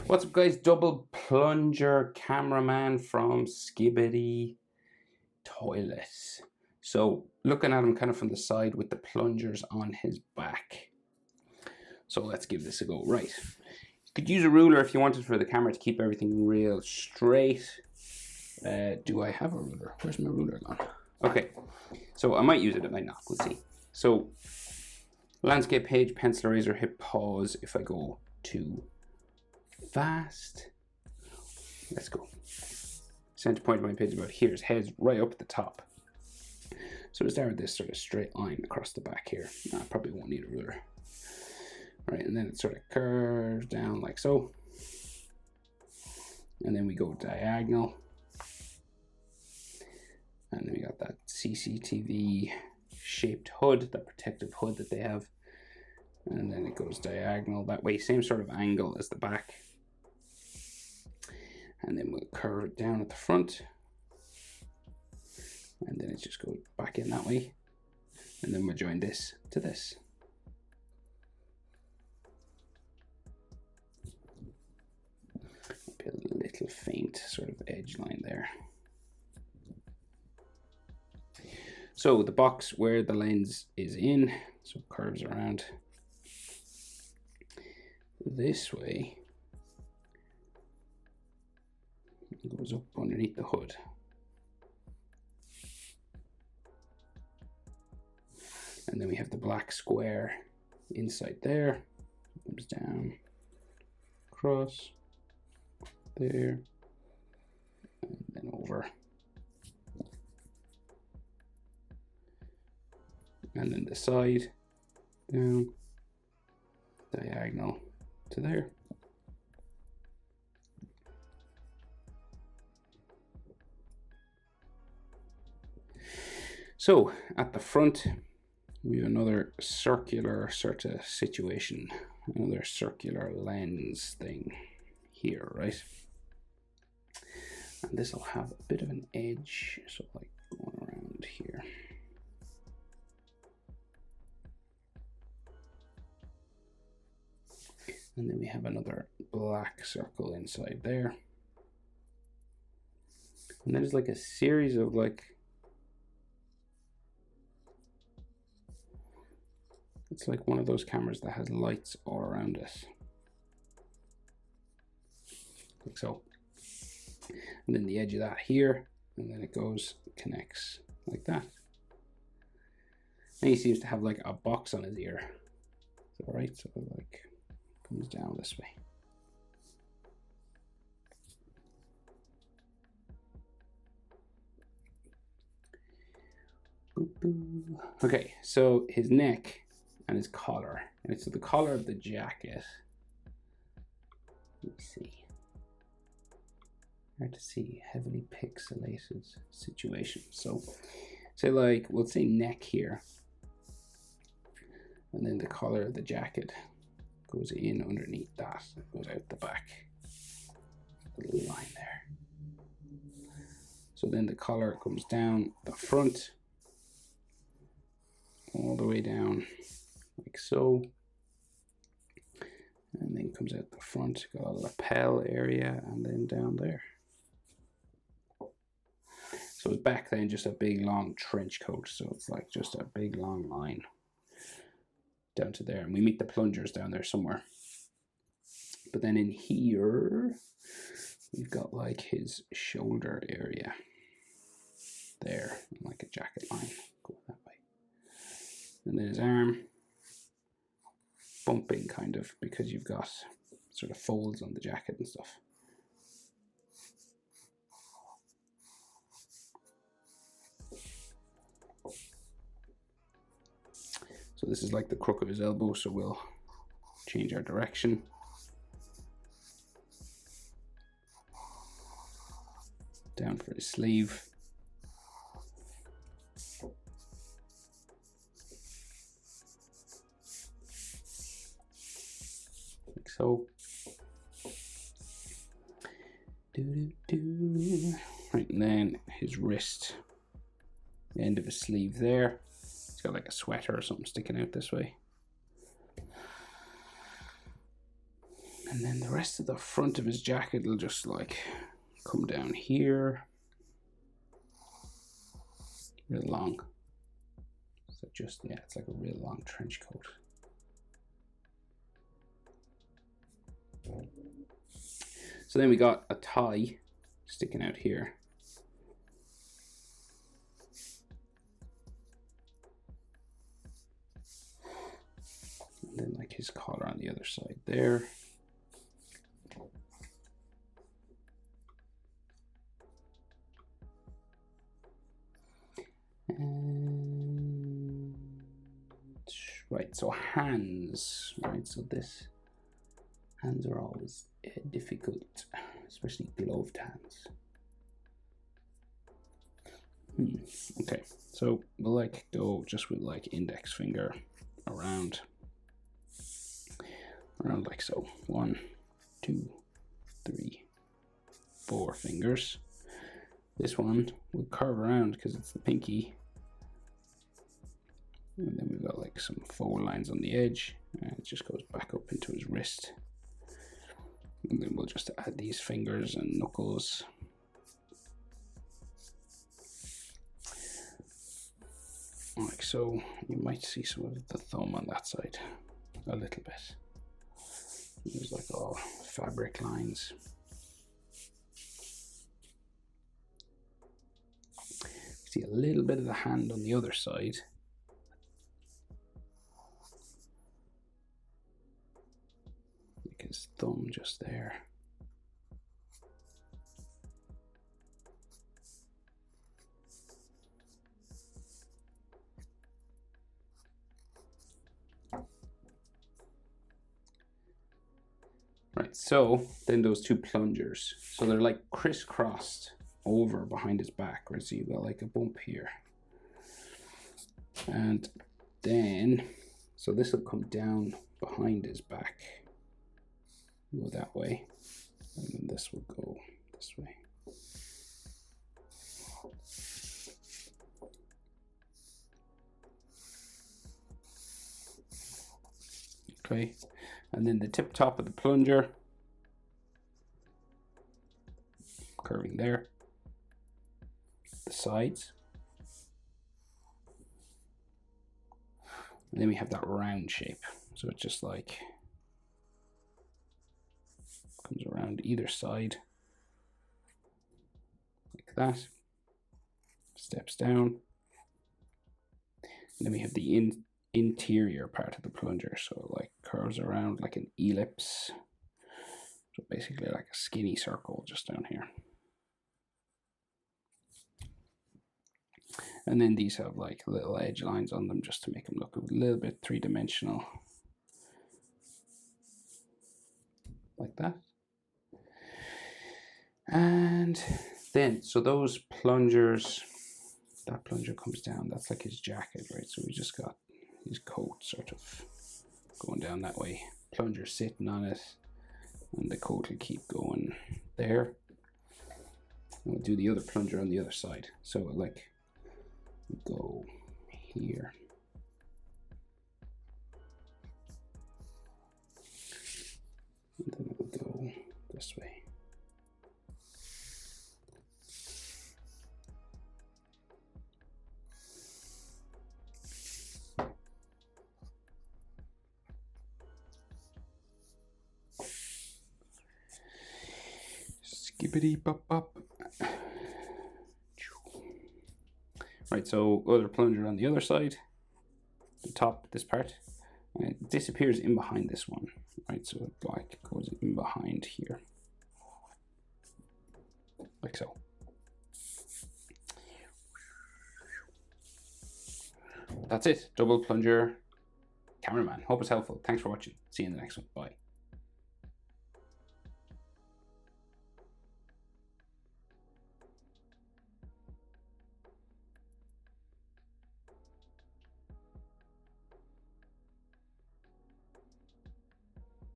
What's up, guys? Double Plunger Cameraman from Skibidi Toilets. So looking at him kind of from the side with the plungers on his back. So let's give this a go. Right, you could use a ruler if you wanted for the camera to keep everything real straight. Do I have a ruler? Where's my ruler gone? Okay, so I might use it, I might not, we'll see. So landscape page, pencil eraser, hit pause if I go too fast. Let's go. Center point of my page about here. His head's right up at the top. So to start with this sort of straight line across the back here. I probably won't need a ruler. Right, and then it sort of curves down like so. And then we go diagonal. And then we got that CCTV shaped hood, that protective hood that they have. And then it goes diagonal that way, same sort of angle as the back. And then we'll curve it down at the front. And then it just goes back in that way. And then we'll join this to this. Maybe a little faint sort of edge line there. So the box where the lens is in, so it curves around this way. It goes up underneath the hood. And then we have the black square inside there. It comes down, across, there, and then over. And then the side, down, diagonal to there. So at the front, we have another circular sort of situation, another circular lens thing here, right? And this will have a bit of an edge, so like going around here. And then we have another black circle inside there. And there's like a series of like, it's like one of those cameras that has lights all around it. Like so. And then the edge of that here, and then it goes, connects like that. And he seems to have like a box on his ear. So right, so like comes down this way. Boop, boop. Okay, so his neck and his collar. And so the collar of the jacket. Let's see. Hard to see, heavily pixelated situation. So say like, we'll say neck here. And then the collar of the jacket goes in underneath that, goes out the back. A little line there. So then the collar comes down the front, all the way down like so. And then comes out the front, got a lapel area, and then down there. So it's back then just a big long trench coat. So it's like just a big long line down to there. And we meet the plungers down there somewhere. But then in here, we've got like his shoulder area there, like a jacket line, go that way. And then his arm, bumping kind of, because you've got sort of folds on the jacket and stuff. So this is like the crook of his elbow, so we'll change our direction. Down for his sleeve. Like so. Right, and then his wrist, the end of his sleeve there. He's got like a sweater or something sticking out this way. And then the rest of the front of his jacket will just like come down here. Real long. So just, yeah, it's like a real long trench coat. So then we got a tie sticking out here. And then like his collar on the other side there. And right, so hands, right? So this, hands are always difficult, especially gloved hands. Okay, so we'll like go just with like index finger around like so. 1, 2, 3, 4 fingers. This one will curve around because it's the pinky. And then we've got like some fold lines on the edge, and it just goes back up into his wrist. And then we'll just add these fingers and knuckles. Like so. You might see some of the thumb on that side a little bit. There's like all fabric lines. See a little bit of the hand on the other side. Like his thumb just there. Right, so then those two plungers. So they're like crisscrossed over behind his back, right? So you've got like a bump here. And then, so this will come down behind his back. Go that way. And then this will go this way. Okay, and then the tip top of the plunger, curving there, the sides, and then we have that round shape. So it just like comes around either side like that, steps down, and then we have the interior part of the plunger, so it like curves around like an ellipse, so basically like a skinny circle just down here. And then these have like little edge lines on them just to make them look a little bit three-dimensional, like that. And then, so those plungers, that plunger comes down, that's like his jacket, right? So we just got his coat sort of going down that way, plunger sitting on it, and the coat will keep going there. And we'll do the other plunger on the other side. So we'll like go here. And then it will go this way. Skibidi bop bop. Right, so other plunger on the other side, the top, this part, and it disappears in behind this one, right? So it like goes in behind here, like so. That's it, double plunger cameraman. Hope it's helpful. Thanks for watching. See you in the next one. Bye.